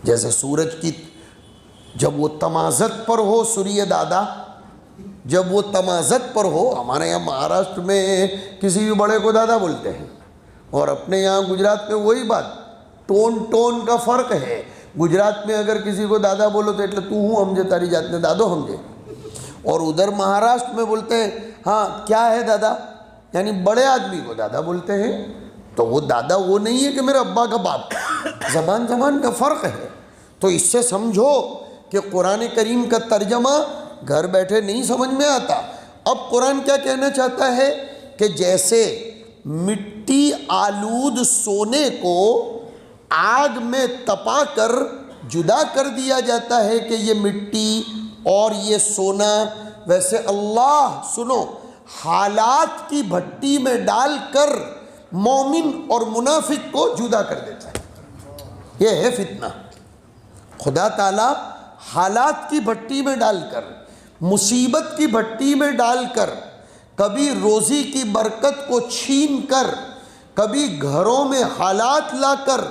جیسے سورج کی جب وہ تمازت پر ہو، سوریہ دادا جب وہ تمازت پر ہو، ہمارے یہاں مہاراشٹر میں کسی بھی بڑے کو دادا بولتے ہیں، اور اپنے یہاں گجرات میں وہی بات، ٹون کا فرق ہے۔ گجرات میں اگر کسی کو دادا بولو تو اٹلے تو ہوں ہمجے تاری جات نے دادو ہمجے، اور ادھر مہاراشٹر میں بولتے ہیں ہاں کیا ہے دادا، یعنی بڑے آدمی کو دادا بولتے ہیں۔ تو وہ دادا وہ نہیں ہے کہ میرے ابا کا باپ، زبان کا فرق ہے۔ تو اس سے سمجھو کہ قرآن کریم کا ترجمہ گھر بیٹھے نہیں سمجھ میں آتا۔ اب قرآن کیا کہنا چاہتا ہے کہ جیسے مٹی آلود سونے کو آگ میں تپا کر جدا کر دیا جاتا ہے کہ یہ مٹی اور یہ سونا، ویسے اللہ سنو حالات کی بھٹی میں ڈال کر مومن اور منافق کو جدا کر دیتا ہے۔ یہ ہے فتنہ۔ خدا تعالی حالات کی بھٹی میں ڈال کر، مصیبت کی بھٹی میں ڈال کر، کبھی روزی کی برکت کو چھین کر، کبھی گھروں میں حالات لا کر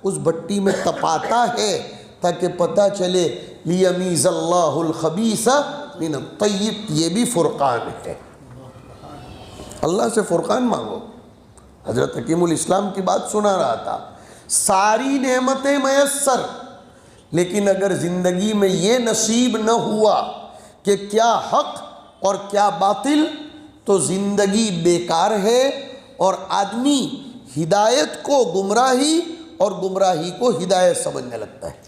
اس بھٹی میں تپاتا ہے تاکہ پتہ چلے لیمیز اللہ الخبیث من الطیب۔ یہ بھی فرقان ہے۔ اللہ سے فرقان مانگو۔ حضرت حکیم الاسلام کی بات سنا رہا تھا، ساری نعمتیں میسر، لیکن اگر زندگی میں یہ نصیب نہ ہوا کہ کیا حق اور کیا باطل، تو زندگی بیکار ہے، اور آدمی ہدایت کو گمراہی اور گمراہی کو ہدایت سمجھنے لگتا ہے۔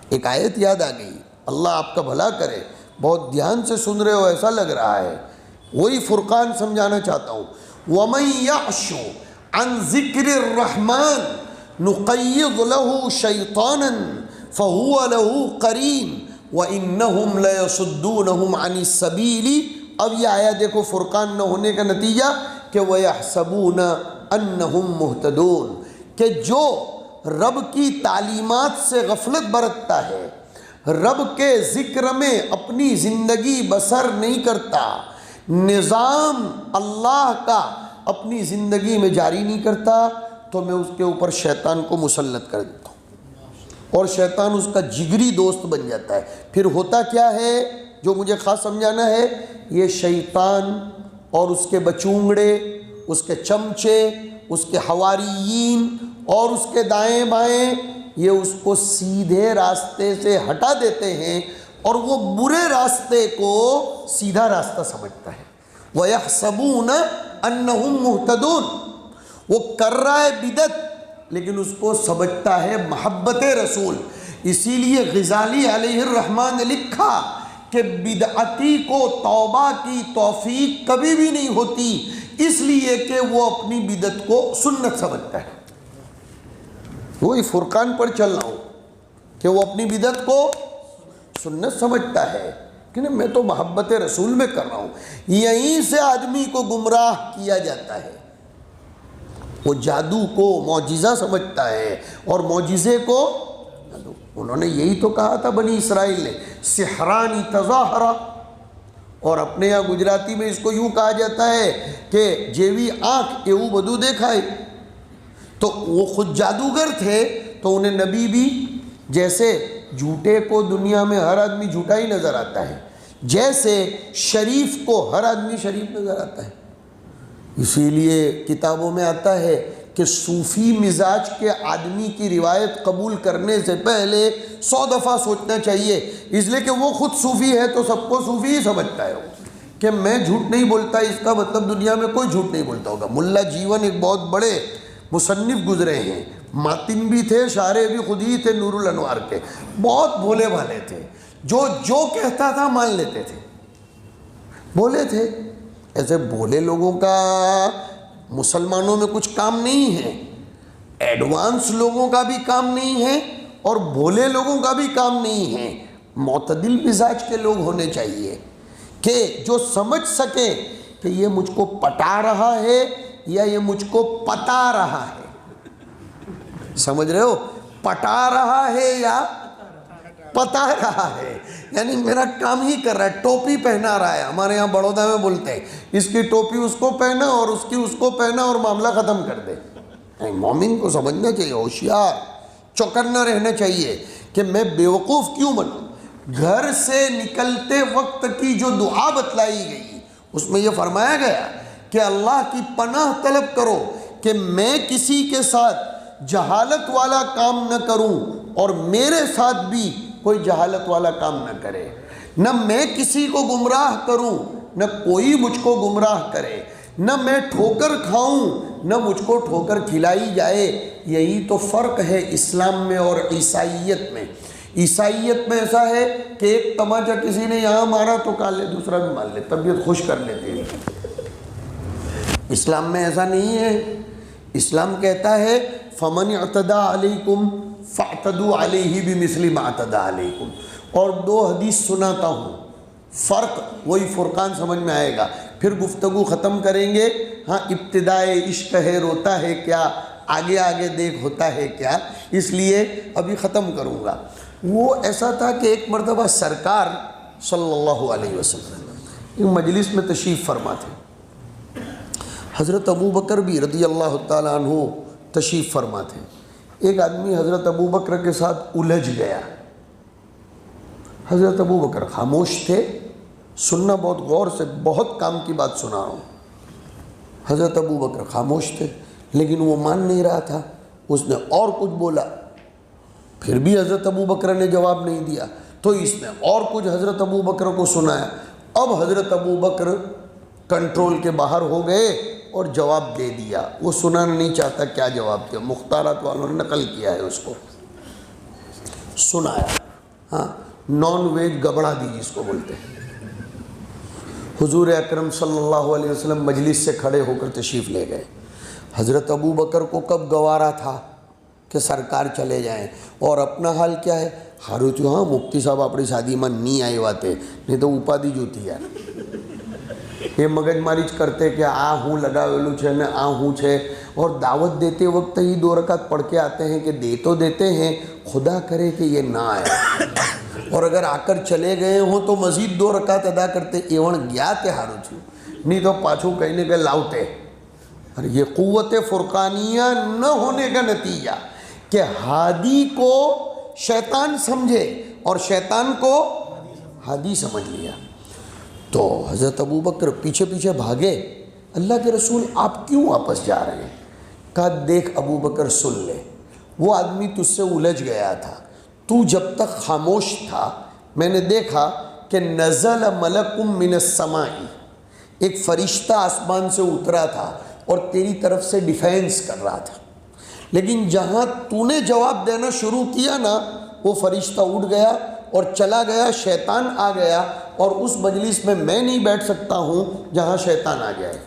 ایک آیت یاد آ گئی، اللہ آپ کا بھلا کرے، بہت دھیان سے سن رہے ہو ایسا لگ رہا ہے، وہی فرقان سمجھانا چاہتا ہوں۔ وَمَن يَعْشُ عَن ذِكْرِ الرَّحْمَنِ نُقَيِّضْ لَهُ شَيْطَانًا فَهُوَ لَهُ قَرِينٌ وَإِنَّهُمْ لَيَصُدُّونَهُمْ عَنِ السَّبِيلِ۔ اب یہ آیا دیکھو فرقان نہ ہونے کا نتیجہ کہ وَيَحْسَبُونَ أَنَّهُمْ مُهْتَدُونَ، کہ جو رب کی تعلیمات سے غفلت برتتا ہے، رب کے ذکر میں اپنی زندگی بسر نہیں کرتا، نظام اللہ کا اپنی زندگی میں جاری نہیں کرتا، تو میں اس کے اوپر شیطان کو مسلط کر دیتا ہوں، اور شیطان اس کا جگری دوست بن جاتا ہے۔ پھر ہوتا کیا ہے جو مجھے خاص سمجھانا ہے، یہ شیطان اور اس کے بچونگڑے، اس کے چمچے، اس کے حواریین اور اس کے دائیں بائیں، یہ اس کو سیدھے راستے سے ہٹا دیتے ہیں اور وہ برے راستے کو سیدھا راستہ سمجھتا ہے. وَيَحْسَبُونَ أَنَّهُمْ مُهْتَدُونَ، وہ کر رہا ہے بدعت لیکن اس کو سمجھتا ہے محبت رسول. اسی لیے غزالی علیہ الرحمن نے لکھا کہ بدعتی کو توبہ کی توفیق کبھی بھی نہیں ہوتی، اس لیے کہ وہ اپنی بدعت کو سنت سمجھتا ہے. وہی فرقان پر چل رہا ہوں کہ وہ اپنی بدعت کو سنت سمجھتا ہے کہ نہیں میں تو محبت رسول میں کر رہا ہوں. یہیں سے آدمی کو گمراہ کیا جاتا ہے. وہ جادو کو معجزہ سمجھتا ہے اور معجزے کو جادو. انہوں نے یہی تو کہا تھا بنی اسرائیل نے، سحرانی تظاہرا، اور اپنے یہاں گجراتی میں اس کو یوں کہا جاتا ہے کہ جیوی آنکھ ایو بدو دیکھائے. تو وہ خود جادوگر تھے تو انہیں نبی بھی، جیسے جھوٹے کو دنیا میں ہر آدمی جھوٹا ہی نظر آتا ہے، جیسے شریف کو ہر آدمی شریف نظر آتا ہے. اسی لیے کتابوں میں آتا ہے کہ صوفی مزاج کے آدمی کی روایت قبول کرنے سے پہلے 100 دفعہ سوچنا چاہیے، اس لیے کہ وہ خود صوفی ہے تو سب کو صوفی ہی سمجھتا ہے کہ میں جھوٹ نہیں بولتا، اس کا مطلب دنیا میں کوئی جھوٹ نہیں بولتا ہوگا. ملا جیون ایک بہت بڑے مصنف گزرے ہیں، ماتن بھی تھے، شاعر بھی خود ہی تھے، نور الانوار کے، بہت بھولے بھالے تھے، جو کہتا تھا مان لیتے تھے، بولے تھے. ایسے بھولے لوگوں کا مسلمانوں میں کچھ کام نہیں ہے، ایڈوانس لوگوں کا بھی کام نہیں ہے اور بھولے لوگوں کا بھی کام نہیں ہے. معتدل مزاج کے لوگ ہونے چاہیے کہ جو سمجھ سکیں کہ یہ مجھ کو پٹا رہا ہے یا یہ مجھ کو پتا رہا ہے. سمجھ رہے ہو؟ پٹا رہا ہے یا پتا رہا ہے، یعنی میرا کام ہی کر رہا ہے. ٹوپی پہنا رہا ہے، ہمارے یہاں بڑودا میں بولتے ہیں اس کی ٹوپی اس کو پہنا اور اس کی اس کو پہنا اور معاملہ ختم کر دے. مومن کو سمجھنا چاہیے، ہوشیار چوکنا رہنا چاہیے کہ میں بیوقوف کیوں بنوں. گھر سے نکلتے وقت کی جو دعا بتلائی گئی اس میں یہ فرمایا گیا کہ اللہ کی پناہ طلب کرو کہ میں کسی کے ساتھ جہالت والا کام نہ کروں اور میرے ساتھ بھی کوئی جہالت والا کام نہ کرے. نہ میں کسی کو گمراہ کروں نہ کوئی مجھ کو گمراہ کرے، نہ میں ٹھوکر کھاؤں نہ مجھ کو ٹھوکر کھلائی جائے. یہی تو فرق ہے اسلام میں اور عیسائیت میں. عیسائیت میں ایسا ہے کہ ایک تماچا کسی نے یہاں مارا تو کہا لے دوسرا بھی مار لے، طبیعت خوش کر لیتے ہیں. اسلام میں ایسا نہیں ہے. اسلام کہتا ہے فَمَنِ اعْتَدَى عَلَيْكُمْ فَاعْتَدُوا عَلَيْهِ بِمِثْلِ مَا اعْتَدَى عَلَيْكُمْ. اور 2 حدیث سناتا ہوں، فرق وہی فرقان سمجھ میں آئے گا. پھر گفتگو ختم کریں گے. ہاں ابتدائے عشق ہے روتا ہے کیا، آگے آگے دیکھ ہوتا ہے کیا، اس لیے ابھی ختم کروں گا. وہ ایسا تھا کہ ایک مرتبہ سرکار صلی اللہ علیہ وسلم ایک مجلس میں تشریف فرما تھے. حضرت ابو بکر بھی رضی اللہ تعالیٰ عنہ تشریف فرما تھے. ایک آدمی حضرت ابو بکر کے ساتھ الجھ گیا. حضرت ابو بکر خاموش تھے، سننا بہت غور سے، بہت کام کی بات سنا رہا ہوں. حضرت ابو بکر خاموش تھے لیکن وہ مان نہیں رہا تھا. اس نے اور کچھ بولا، پھر بھی حضرت ابو بکر نے جواب نہیں دیا تو اس نے اور کچھ حضرت ابو بکر کو سنایا. اب حضرت ابو بکر کنٹرول کے باہر ہو گئے اور جواب دے دیا. وہ سنانا نہیں چاہتا کیا جواب دیا، مختارات والوں نے نقل کیا ہے اس کو، سنایا. ہاں، نان ویج گبڑا دی جس کو بولتے ہیں. حضور اکرم صلی اللہ علیہ وسلم مجلس سے کھڑے ہو کر تشریف لے گئے. حضرت ابو بکر کو کب گوارا تھا کہ سرکار چلے جائیں، اور اپنا حال کیا ہے، ہاروچو ہاں مفتی صاحب اپنی شادی میں نہیں آئے واتے نہیں تو ઉપાધિ જોતી યાર. یہ مگجماری کرتے کہ آ ہوں لگاویلوں છે ને آ ہوں છે، اور دعوت دیتے وقت ہی 2 رکعت پڑھ کے آتے ہیں کہ دے تو دیتے ہیں، خدا کرے کہ یہ نہ آئے، اور اگر آ کر چلے گئے ہوں تو مزید 2 رکعت ادا کرتے. ایون گیا تے ہارو چھو نہیں تو پاچھو کہنے کے لاؤتے. اور یہ قوت فرقانیہ نہ ہونے کا نتیجہ کہ ہادی کو شیطان سمجھے اور شیطان کو ہادی سمجھ لیا. تو حضرت ابو بکر پیچھے پیچھے بھاگے. اللہ کے رسول آپ کیوں واپس جا رہے ہیں؟ کہا دیکھ ابو بکر سن لے، وہ آدمی تجھ سے الجھ گیا تھا، تو جب تک خاموش تھا میں نے دیکھا کہ نزل ملکم من السماء، ایک فرشتہ آسمان سے اترا تھا اور تیری طرف سے ڈیفینس کر رہا تھا، لیکن جہاں تو نے جواب دینا شروع کیا نا، وہ فرشتہ اٹھ گیا اور چلا گیا، شیطان آ گیا، اور اس مجلس میں نہیں بیٹھ سکتا ہوں جہاں شیطان آ جائے،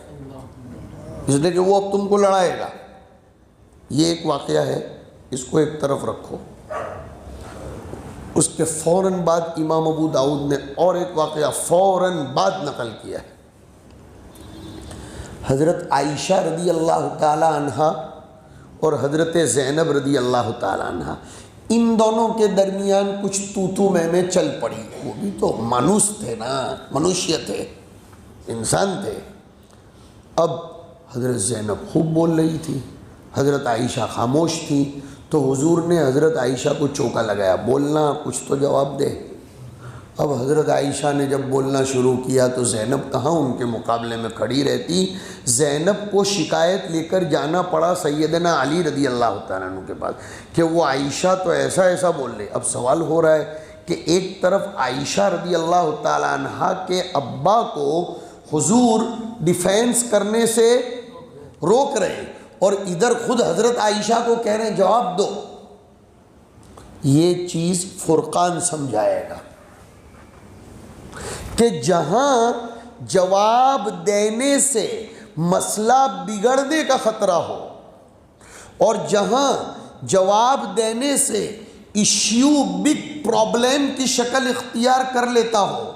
اس لیے کہ وہ اب تم کو لڑائے گا۔ یہ ایک واقعہ ہے، اس کو ایک طرف رکھو۔ اس کے فوراً بعد امام ابو داؤد نے اور ایک واقعہ فوراً بعد نقل کیا ہے۔ حضرت عائشہ رضی اللہ تعالی عنہا اور حضرت زینب رضی اللہ تعالی عنہا، ان دونوں کے درمیان کچھ تو میں چل پڑی۔ وہ بھی تو مانوس تھے نا، منوشیہ تھے، انسان تھے۔ اب حضرت زینب خوب بول رہی تھی، حضرت عائشہ خاموش تھی، تو حضور نے حضرت عائشہ کو چوکا لگایا، بولنا، کچھ تو جواب دے۔ اب حضرت عائشہ نے جب بولنا شروع کیا تو زینب کہاں ان کے مقابلے میں کھڑی رہتی۔ زینب کو شکایت لے کر جانا پڑا سیدنا علی رضی اللہ تعالیٰ عنہ کے پاس کہ وہ عائشہ تو ایسا بول رہے۔ اب سوال ہو رہا ہے کہ ایک طرف عائشہ رضی اللہ تعالیٰ عنہ کے ابا کو حضور ڈیفینس کرنے سے روک رہے، اور ادھر خود حضرت عائشہ کو کہہ رہے ہیں جواب دو۔ یہ چیز فرقان سمجھائے گا کہ جہاں جواب دینے سے مسئلہ بگڑنے کا خطرہ ہو، اور جہاں جواب دینے سے ایشو بگ پرابلم کی شکل اختیار کر لیتا ہو،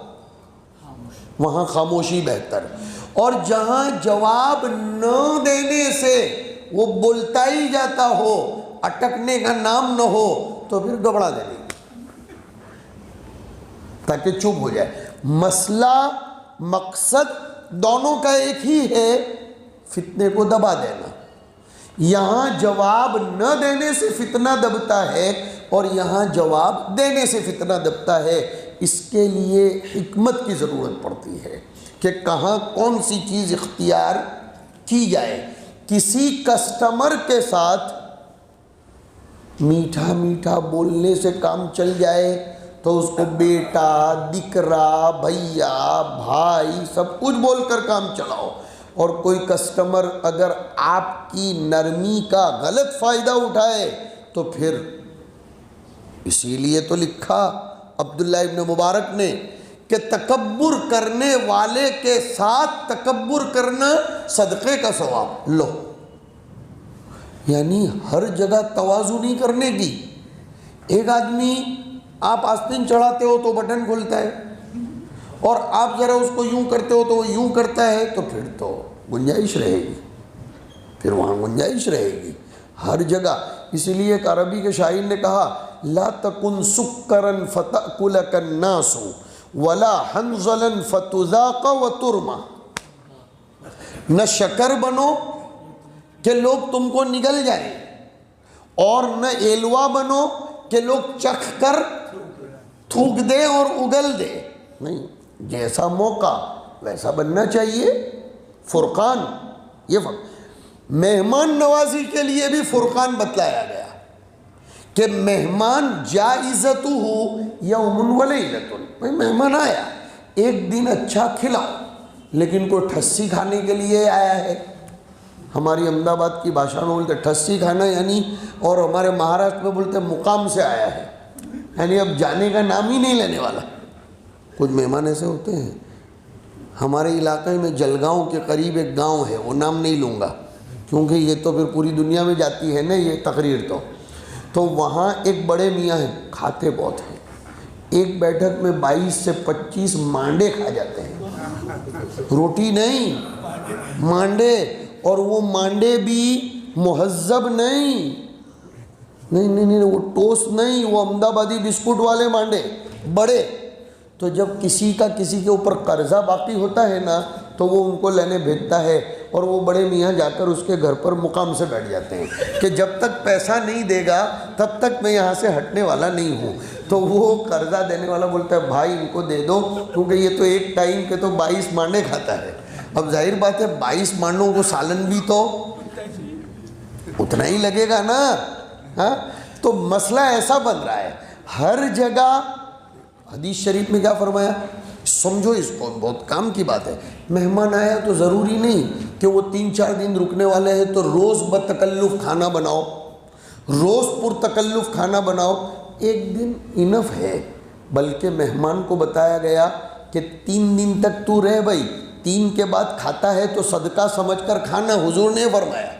وہاں خاموشی بہتر، اور جہاں جواب نہ دینے سے وہ بولتا ہی جاتا ہو، اٹکنے کا نام نہ ہو، تو پھر گھبرا دینے تاکہ چپ ہو جائے۔ مسئلہ مقصد دونوں کا ایک ہی ہے، فتنے کو دبا دینا۔ یہاں جواب نہ دینے سے فتنہ دبتا ہے، اور یہاں جواب دینے سے فتنہ دبتا ہے۔ اس کے لیے حکمت کی ضرورت پڑتی ہے کہ کہاں کون سی چیز اختیار کی جائے۔ کسی کسٹمر کے ساتھ میٹھا میٹھا بولنے سے کام چل جائے تو اس کو بیٹا، دکرا، بھیا، بھائی سب کچھ بول کر کام چلاؤ، اور کوئی کسٹمر اگر آپ کی نرمی کا غلط فائدہ اٹھائے تو پھر، اسی لیے تو لکھا عبداللہ ابن مبارک نے کہ تکبر کرنے والے کے ساتھ تکبر کرنا صدقے کا ثواب لو، یعنی ہر جگہ تواضع نہیں کرنے کی۔ ایک آدمی آپ آستین چڑھاتے ہو تو بٹن کھلتا ہے، اور آپ ذرا اس کو یوں کرتے ہو تو وہ یوں کرتا ہے، تو پھر تو گنجائش رہے گی، پھر وہاں گنجائش رہے گی ہر جگہ۔ اسی لیے ایک عربی کے شاعر نے کہا لا تکن سکرن فتأکلک الناس ولا حنظلا فتذاق وترمى، نہ شکر بنو کہ لوگ تم کو نگل جائیں، اور نہ ایلوا بنو کہ لوگ چکھ کر تھوک دے اور اگل دے، نہیں، جیسا موقع ویسا بننا چاہیے۔ فرقان، یہ مہمان نوازی کے لیے بھی فرقان بتلایا گیا کہ مہمان جائزتہ یوم ولیلۃ، بھائی مہمان آیا ایک دن اچھا کھلاؤ، لیکن کوئی ٹھسی کھانے کے لیے آیا ہے، ہماری احمد آباد کی بھاشا میں بولتے ٹھسی کھانا یعنی، اور ہمارے مہاراشٹر میں بولتے مقام سے آیا ہے، یعنی اب جانے کا نام ہی نہیں لینے والا۔ کچھ مہمان ایسے ہوتے ہیں، ہمارے علاقے میں جلگاؤں کے قریب ایک گاؤں ہے، وہ نام نہیں لوں گا کیونکہ یہ تو پھر پوری دنیا میں جاتی ہے نا یہ تقریر، تو وہاں ایک بڑے میاں ہیں، کھاتے بہت ہیں، ایک بیٹھک میں 22 سے 25 مانڈے کھا جاتے ہیں، روٹی نہیں، مانڈے، اور وہ مانڈے بھی مہذب نہیں، وہ ٹوسٹ نہیں، وہ احمد آبادی بسکٹ والے مانڈے بڑے۔ تو جب کسی کا کسی کے اوپر قرضہ باقی ہوتا ہے نا تو وہ ان کو لینے بھیجتا ہے، اور وہ بڑے میاں جا کر اس کے گھر پر مقام سے بیٹھ جاتے ہیں کہ جب تک پیسہ نہیں دے گا تب تک میں یہاں سے ہٹنے والا نہیں ہوں۔ تو وہ قرضہ دینے والا بولتا ہے بھائی ان کو دے دو، کیونکہ یہ تو ایک ٹائم کے تو 22 مانڈے کھاتا ہے۔ اب ظاہر بات ہے 22 مانڈوں کو سالن بھی تو اتنا ہی لگے گا نا، ہاں؟ تو مسئلہ ایسا بن رہا ہے، ہر جگہ حدیث شریف میں کیا فرمایا؟ سمجھو اس کو، بہت کام کی بات ہے۔ مہمان آیا تو ضروری نہیں کہ وہ 3-4 دن رکنے والے ہیں تو روز بتکلف کھانا بناؤ، روز پرتکلف کھانا بناؤ، ایک دن انف ہے۔ بلکہ مہمان کو بتایا گیا کہ 3 دن تک تو رہ بھائی، 3 کے بعد کھاتا ہے تو صدقہ سمجھ کر کھانا، حضور نے فرمایا۔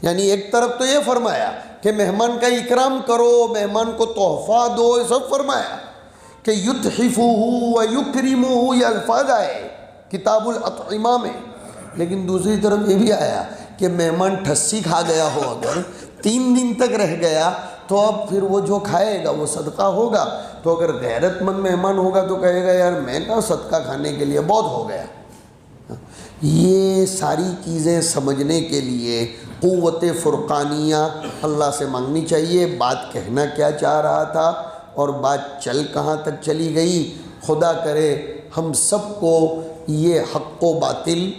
یعنی ایک طرف تو یہ فرمایا کہ مہمان کا اکرام کرو، مہمان کو تحفہ دو، یہ سب فرمایا کہ یتحفہ و یکرمہ، یہ الفاظ آئے کتاب الاطعمہ میں۔ لیکن دوسری طرف یہ بھی آیا کہ مہمان ٹھسی کھا گیا ہو، اگر 3 دن تک رہ گیا تو اب پھر وہ جو کھائے گا وہ صدقہ ہوگا۔ تو اگر غیرت مند مہمان ہوگا تو کہے گا یار میں کہاں صدقہ کھانے کے لیے، بہت ہو گیا۔ یہ ساری چیزیں سمجھنے کے لیے قوت فرقانیہ اللہ سے مانگنی چاہیے۔ بات کہنا کیا چاہ رہا تھا اور بات چل کہاں تک چلی گئی، خدا کرے ہم سب کو یہ حق و باطل،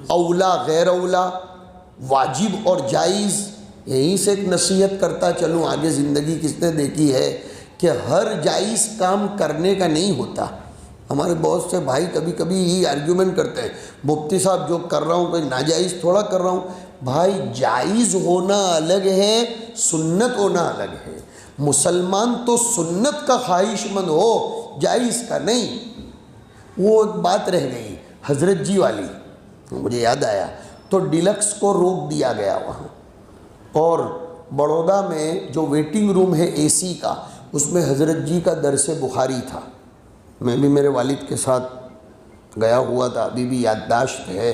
اولا غیر اولا، واجب اور جائز، یہیں سے ایک نصیحت کرتا چلوں، آگے زندگی کس نے دیکھی ہے کہ ہر جائز کام کرنے کا نہیں ہوتا۔ ہمارے بہت سے بھائی کبھی کبھی ہی آرگیومنٹ کرتے ہیں، مفتی صاحب جو کر رہا ہوں کوئی ناجائز تھوڑا کر رہا ہوں۔ بھائی جائز ہونا الگ ہے، سنت ہونا الگ ہے۔ مسلمان تو سنت کا خواہش مند ہو، جائز کا نہیں۔ وہ ایک بات رہ گئی حضرت جی والی، مجھے یاد آیا، تو ڈیلکس کو روک دیا گیا وہاں، اور بڑودہ میں جو ویٹنگ روم ہے اے سی کا، اس میں حضرت جی کا درس بخاری تھا۔ میں بھی میرے والد کے ساتھ گیا ہوا تھا، ابھی بھی یادداشت ہے۔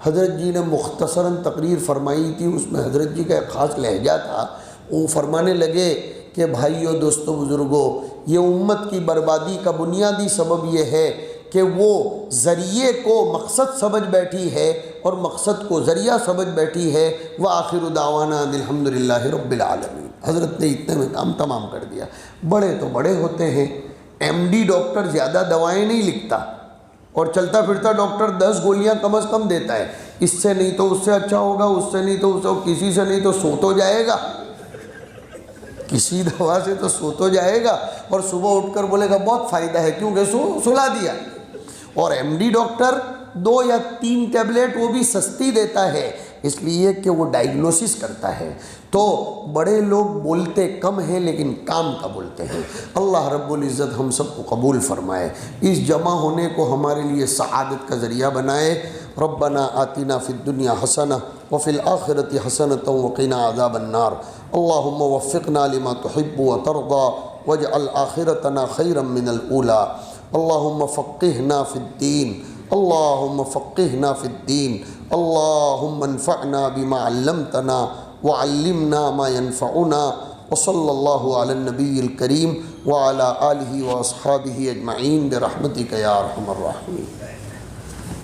حضرت جی نے مختصراً تقریر فرمائی تھی، اس میں حضرت جی کا ایک خاص لہجہ تھا۔ وہ فرمانے لگے کہ بھائیو، دوستو، بزرگو، یہ امت کی بربادی کا بنیادی سبب یہ ہے کہ وہ ذریعے کو مقصد سمجھ بیٹھی ہے اور مقصد کو ذریعہ سمجھ بیٹھی ہے۔ وآخر دعوانا الحمدللہ رب العالمین۔ حضرت نے اتنے میں کام تمام کر دیا۔ بڑے تو بڑے ہوتے ہیں، ایم ڈی ڈاکٹر زیادہ دوائیں نہیں لکھتا، اور چلتا پھرتا ڈاکٹر 10 گولیاں کم از کم دیتا ہے، اس سے نہیں تو اس سے اچھا ہوگا، اس سے نہیں تو اس سے، کسی سے نہیں تو سو تو جائے گا، کسی دوا سے تو سو تو جائے گا، اور صبح اٹھ کر بولے گا بہت فائدہ ہے کیونکہ سلا دیا۔ اور ایم ڈی ڈاکٹر 2 یا 3 ٹیبلٹ وہ بھی سستی دیتا ہے، اس لیے کہ وہ ڈائگنوسس کرتا ہے۔ تو بڑے لوگ بولتے کم ہیں لیکن کام کا بولتے ہیں۔ اللہ رب العزت ہم سب کو قبول فرمائے، اس جمع ہونے کو ہمارے لیے سعادت کا ذریعہ بنائے۔ ربنا آتنا فی الدنیا حسنہ وفی الآخرۃ حسنۃ وقنا عذاب النار۔ اللہم وفقنا لما تحب وترضى واجعل آخرتنا خیرا من الاولی۔ اللہم فقہنا فی الدین، اللہم فقہنا فی الدین، اللہم انفعنا بما علمتنا وعلمنا ما ينفعنا، وصلی اللہ علی النبی الکریم وعلی آلہ واصحابہ اجمعین برحمتک یا ارحم الراحمین۔